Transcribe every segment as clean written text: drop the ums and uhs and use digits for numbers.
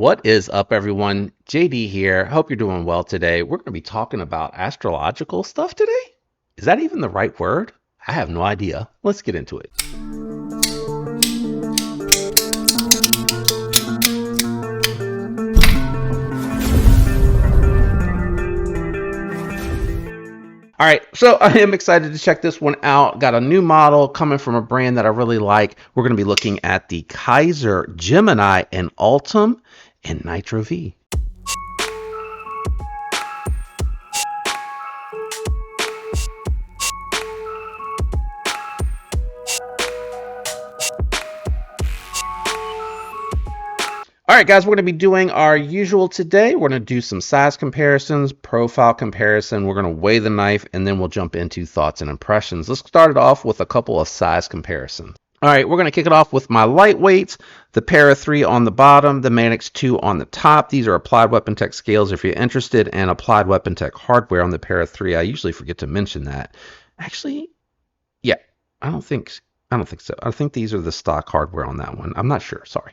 What is up, everyone? JD here. Hope you're doing well today. We're going to be talking about astrological stuff today. Is that even the right word? I have no idea. Let's get into it. All right, so I am excited to check this one out. Got a new model coming from a brand that I really like. We're going to be looking at the Kizer Gemini in Ultim and Nitro V. All right, guys, we're going to be doing our usual today. We're going to do some size comparisons, profile comparison. We're going to weigh the knife, and then we'll jump into thoughts and impressions. Let's start it off with a couple of size comparisons. All right, we're going to kick it off with my lightweights, the Para 3 on the bottom, the Manix 2 on the top. These are Applied Weapon Tech scales if you're interested, and Applied Weapon Tech hardware on the Para 3. I usually forget to mention that. Actually, yeah, I don't think so. I think these are the stock hardware on that one. I'm not sure. Sorry.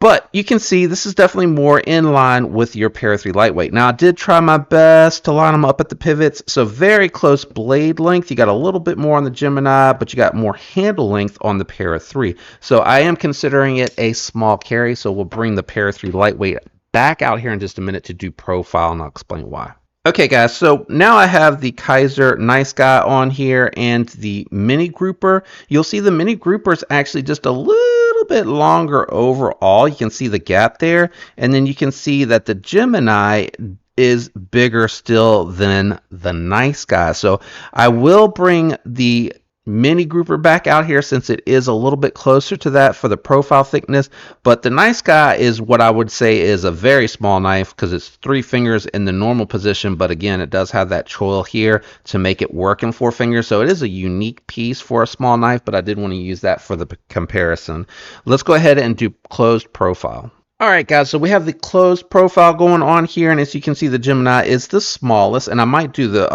But you can see this is definitely more in line with your Para 3 lightweight. Now, I did try my best to line them up at the pivots. So very close blade length. You got a little bit more on the Gemini, but you got more handle length on the Para 3. So I am considering it a small carry. So we'll bring the Para 3 lightweight back out here in just a minute to do profile, and I'll explain why. Okay, guys, so now I have the Kizer Nice Guy on here and the Mini Grouper. You'll see the Mini Grouper is actually just a little bit longer overall. You can see the gap there, and then you can see that the Gemini is bigger still than the Nice Guy. So I will bring the Mini Grouper back out here since it is a little bit closer to that for the profile thickness, but the Nice Guy is what I would say is a very small knife because it's 3 fingers in the normal position, but again, it does have that choil here to make it work in 4 fingers, so it is a unique piece for a small knife, but I did want to use that for the comparison. Let's go ahead and do closed profile. All right, guys, so we have the closed profile going on here, and as you can see, the Gemini is the smallest, and I might do the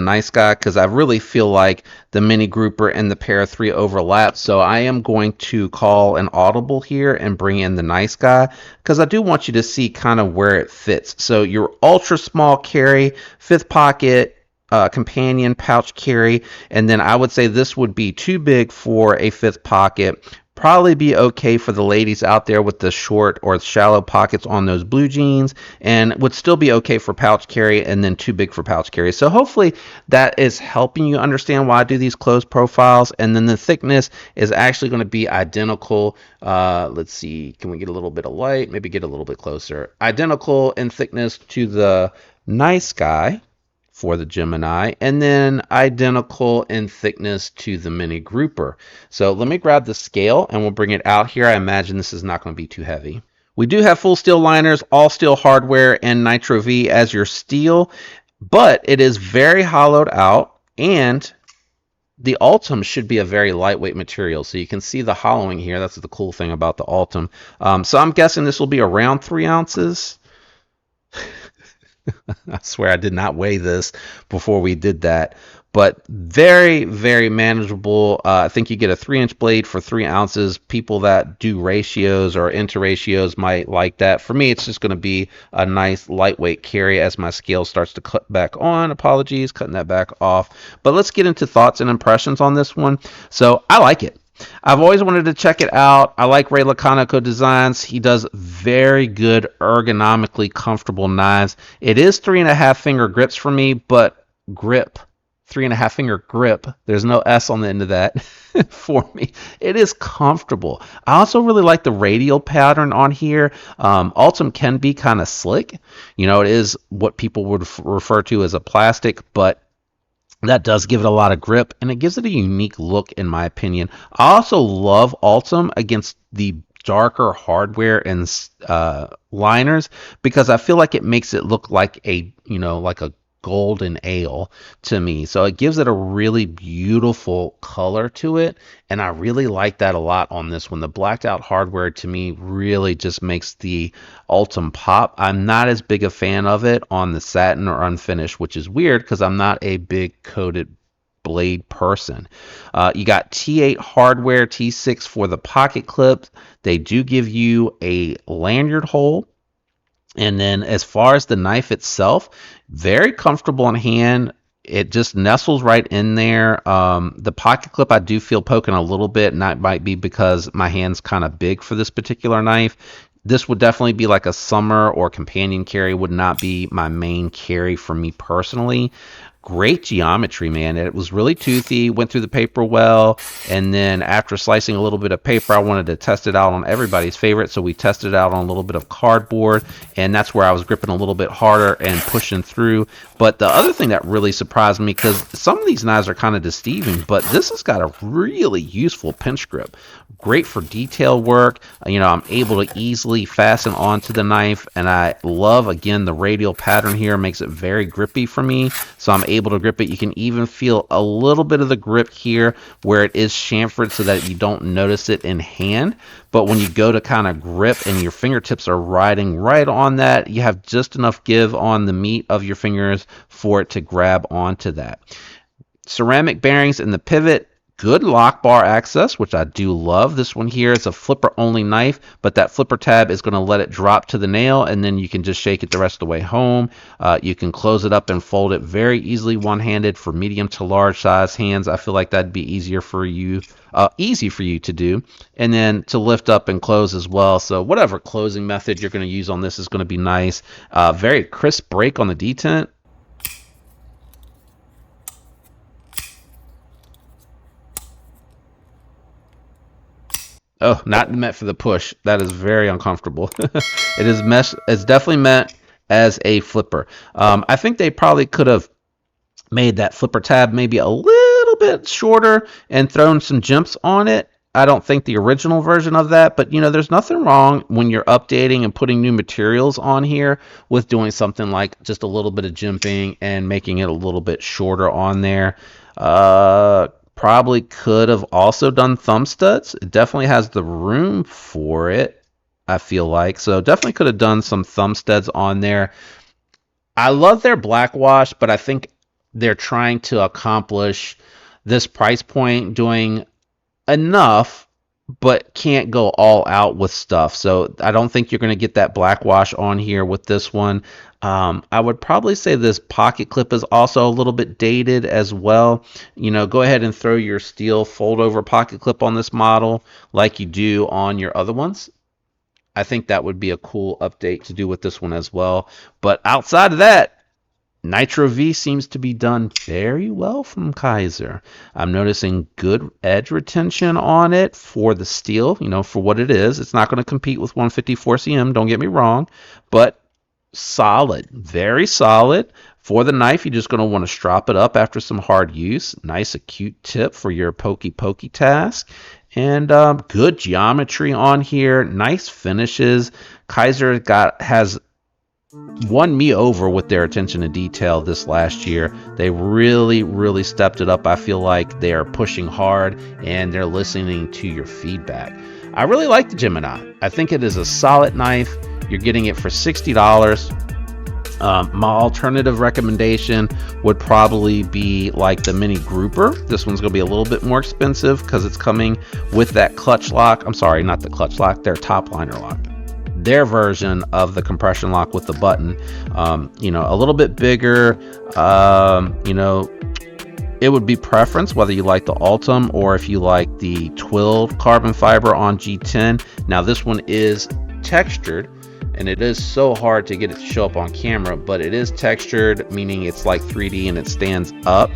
Nice Guy because I really feel like the Mini Grouper and the Para 3 overlap, so I am going to call an audible here and bring in the Nice Guy because I do want you to see kind of where it fits. So your ultra small carry, 5th pocket, companion pouch carry, and then I would say this would be too big for a 5th pocket. Probably be okay for the ladies out there with the short or shallow pockets on those blue jeans, and would still be okay for pouch carry, and then too big for pouch carry. So hopefully that is helping you understand why I do these closed profiles. And then the thickness is actually going to be identical. Let's see, can we get a little bit of light? Maybe get a little bit closer. Identical in thickness to the Nice Guy for the Gemini, and then identical in thickness to the Mini Grouper. So let me grab the scale and we'll bring it out here. I imagine this is not going to be too heavy. We do have full steel liners, all steel hardware, and Nitro V as your steel, but it is very hollowed out, and the Ultim should be a very lightweight material. So you can see the hollowing here. That's the cool thing about the Ultim. So I'm guessing this will be around 3 ounces. I swear I did not weigh this before we did that, but very, very manageable. I think you get a 3-inch blade for 3 ounces. People that do ratios or into ratios might like that. For me, it's just going to be a nice lightweight carry as my scale starts to cut back on. Apologies, cutting that back off. But let's get into thoughts and impressions on this one. So I like it. I've always wanted to check it out. I like Ray Laconico designs. He does very good ergonomically comfortable knives. It is 3.5 finger grips for me, but grip, 3.5 finger grip. There's no S on the end of that for me. It is comfortable. I also really like the radial pattern on here. Ultim can be kind of slick. You know, it is what people would refer to as a plastic, but that does give it a lot of grip, and it gives it a unique look, in my opinion. I also love Ultim against the darker hardware and liners because I feel like it makes it look like a, like a golden ale to me. So it gives it a really beautiful color to it, and I really like that a lot on this one. The blacked out hardware to me really just makes the Ultim pop. I'm not as big a fan of it on the satin or unfinished, which is weird because I'm not a big coated blade person. You got T8 hardware, T6 for the pocket clips. They do give you a lanyard hole. And then as far as the knife itself, very comfortable in hand. It just nestles right in there. The pocket clip I do feel poking a little bit, and that might be because my hand's kind of big for this particular knife. This would definitely be like a summer or companion carry, would not be my main carry for me personally. Great geometry, man. It was really toothy, went through the paper well, and then after slicing a little bit of paper, I wanted to test it out on everybody's favorite, so we tested it out on a little bit of cardboard, and that's where I was gripping a little bit harder and pushing through. But the other thing that really surprised me, because some of these knives are kind of deceiving, but this has got a really useful pinch grip. Great for detail work. I'm able to easily fasten onto the knife, and I love, again, the radial pattern here makes it very grippy for me, so I'm able to grip it. You can even feel a little bit of the grip here where it is chamfered so that you don't notice it in hand, but when you go to kind of grip and your fingertips are riding right on that, you have just enough give on the meat of your fingers for it to grab onto that. Ceramic bearings in the pivot. Good lock bar access, which I do love. This one here is a flipper only knife, but that flipper tab is going to let it drop to the nail, and then you can just shake it the rest of the way home. You can close it up and fold it very easily one-handed for medium to large size hands. I feel like that'd be easy for you to do, and then to lift up and close as well. So whatever closing method you're going to use on this is going to be nice. Very crisp break on the detent. Oh, not meant for the push. That is very uncomfortable. It's definitely meant as a flipper. I think they probably could have made that flipper tab maybe a little bit shorter and thrown some jumps on it. I don't think the original version of that, but there's nothing wrong when you're updating and putting new materials on here with doing something like just a little bit of jimping and making it a little bit shorter on there. Probably could have also done thumb studs. It definitely has the room for it, I feel like. So definitely could have done some thumb studs on there. I love their black wash, but I think they're trying to accomplish this price point doing enough, but can't go all out with stuff. So I don't think you're going to get that black wash on here with this one. I would probably say this pocket clip is also a little bit dated as well. Go ahead and throw your steel fold over pocket clip on this model like you do on your other ones. I think that would be a cool update to do with this one as well. But outside of that, Nitro V seems to be done very well from Kizer. I'm noticing good edge retention on it for the steel, for what it is. It's not going to compete with 154 cm, don't get me wrong, but solid, very solid. For the knife, you're just going to want to strop it up after some hard use. Nice acute tip for your pokey task. And good geometry on here. Nice finishes. Kizer has won me over with their attention to detail this last year. They really stepped it up. I feel like they are pushing hard and they're listening to your feedback. I really like the Gemini. I think it is a solid knife. You're getting it for $60. My alternative recommendation would probably be like the mini grouper. This one's going to be a little bit more expensive because it's coming with that clutch lock. I'm sorry, not the clutch lock, their top liner lock. Their version of the compression lock with the button, a little bit bigger. It would be preference whether you like the Ultim or if you like the twilled carbon fiber on G10. Now this one is textured, and it is so hard to get it to show up on camera, but it is textured, meaning it's like 3D and it stands up.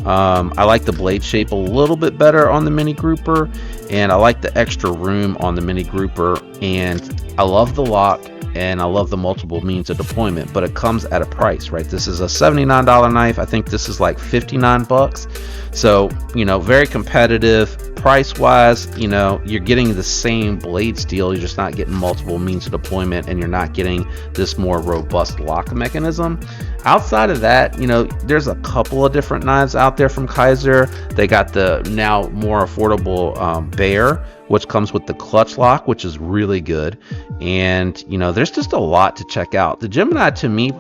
I like the blade shape a little bit better on the mini grouper, and I like the extra room on the mini grouper, and I love the lock and I love the multiple means of deployment, but it comes at a price, right? This is a $79 knife. I think this is like 59 bucks. So, very competitive price wise. You're getting the same blade steel, you're just not getting multiple means of deployment, and you're not getting this more robust lock mechanism. Outside of that, there's a couple of different knives out there from Kizer. They got the now more affordable Bear, which comes with the clutch lock, which is really good. And there's just a lot to check out. The Gemini, to me,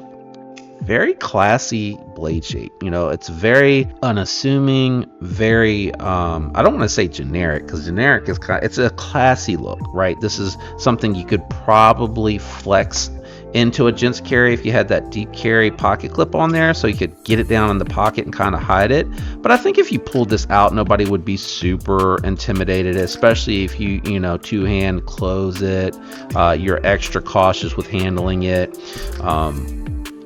very classy blade shape. You know, it's very unassuming, very I don't want to say generic, because generic is it's a classy look, right? This is something you could probably flex into a gents carry if you had that deep carry pocket clip on there, so you could get it down in the pocket and kind of hide it. But I think if you pulled this out, nobody would be super intimidated, especially if you two-hand close it. You're extra cautious with handling it.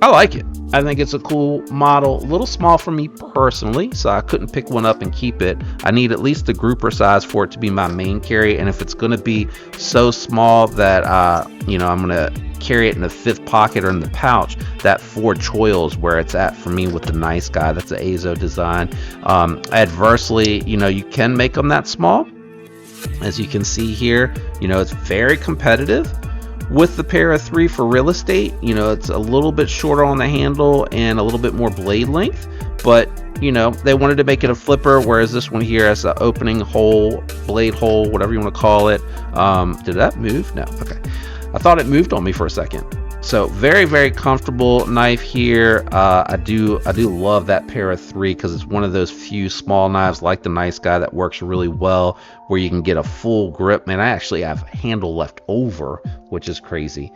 I like it. I think it's a cool model. A little small for me personally, so I couldn't pick one up and keep it. I need at least the grouper size for it to be my main carry, and if it's going to be so small that I'm going to carry it in the 5th pocket or in the pouch, that 4 choil is where it's at for me with the nice guy. That's the Azo design. Adversely, you can make them that small. As you can see here, it's very competitive with the para 3 for real estate. It's a little bit shorter on the handle and a little bit more blade length, but they wanted to make it a flipper, whereas this one here has an opening hole, blade hole, whatever you want to call it. Did that move? No. Okay. I thought it moved on me for a second. So very, very comfortable knife here. I do love that para 3, because it's one of those few small knives like the nice guy that works really well, where you can get a full grip. Man, I actually have handle left over, which is crazy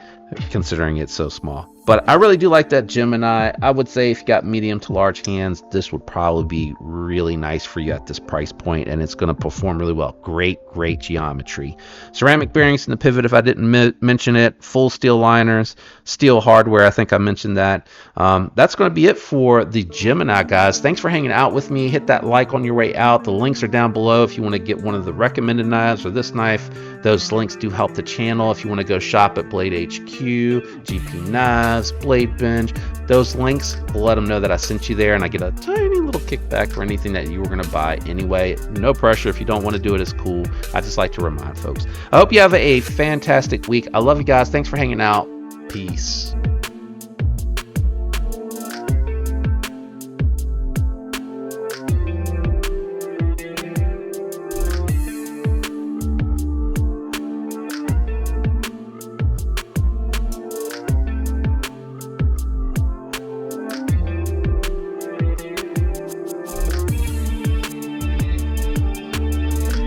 considering it's so small. But I really do like that Gemini. I would say if you got medium to large hands, this would probably be really nice for you at this price point, and it's going to perform really well. Great geometry. Ceramic bearings in the pivot, if I didn't mention it. Full steel liners, steel hardware, I think I mentioned that. That's going to be it for the Gemini, guys. Thanks for hanging out with me. Hit that like on your way out. The links are down below if you want to get one of the recommended knives or this knife. Those links do help the channel. If you want to go shop at Blade HQ, GP Knives, Blade Bench, those links will let them know that I sent you there, and I get a tiny little kickback for anything that you were going to buy anyway. No pressure. If you don't want to do it, it's cool. I just like to remind folks. I hope you have a fantastic week. I love you guys. Thanks for hanging out. Peace.